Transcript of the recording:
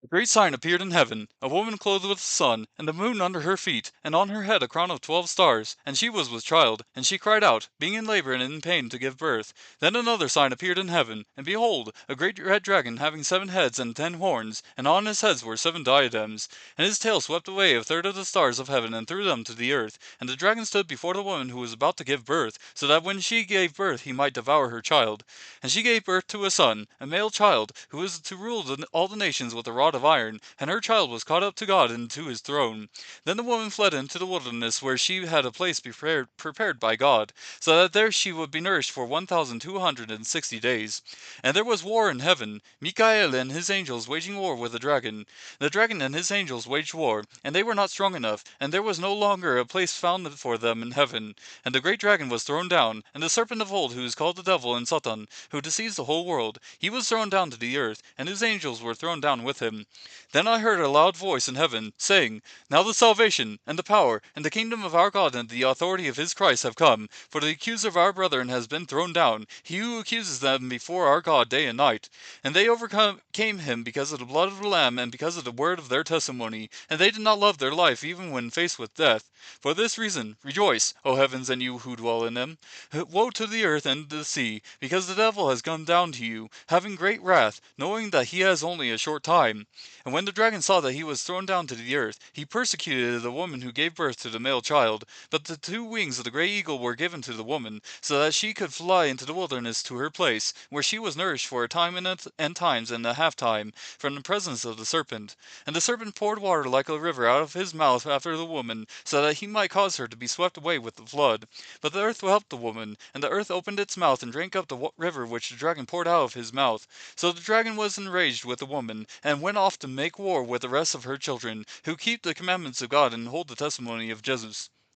A great sign appeared in heaven, a woman clothed with the sun, and the moon under her feet, and on her head a crown of 12 stars. And she was with child, and she cried out, being in labor and in pain to give birth. Then another sign appeared in heaven, and behold, a great red dragon having 7 heads and 10 horns, and on his heads were 7 diadems. And his tail swept away a third of the stars of heaven and threw them to the earth. And the dragon stood before the woman who was about to give birth, so that when she gave birth he might devour her child. And she gave birth to a son, a male child, who was to rule all the nations with a rod of iron, and her child was caught up to God and to his throne. Then the woman fled into the wilderness, where she had a place prepared by God, so that there she would be nourished for 1,260 days. And there was war in heaven, Michael and his angels waging war with the dragon. The dragon and his angels waged war, and they were not strong enough, and there was no longer a place found for them in heaven. And the great dragon was thrown down, and the serpent of old, who is called the devil and Satan, who deceives the whole world, he was thrown down to the earth, and his angels were thrown down with him. Then I heard a loud voice in heaven, saying, Now the salvation, and the power, and the kingdom of our God, and the authority of his Christ have come, for the accuser of our brethren has been thrown down, he who accuses them before our God day and night. And they overcame him because of the blood of the Lamb, and because of the word of their testimony, and they did not love their life even when faced with death. For this reason, rejoice, O heavens, and you who dwell in them. Woe to the earth and the sea, because the devil has come down to you, having great wrath, knowing that he has only a short time. And when the dragon saw that he was thrown down to the earth, he persecuted the woman who gave birth to the male child. But the 2 wings of the great eagle were given to the woman, so that she could fly into the wilderness to her place, where she was nourished for a time and times and a half time, from the presence of the serpent. And the serpent poured water like a river out of his mouth after the woman, so that he might cause her to be swept away with the flood. But the earth helped the woman, and the earth opened its mouth and drank up the river which the dragon poured out of his mouth. So the dragon was enraged with the woman, and went off to make war with the rest of her children, who keep the commandments of God and hold the testimony of Jesus.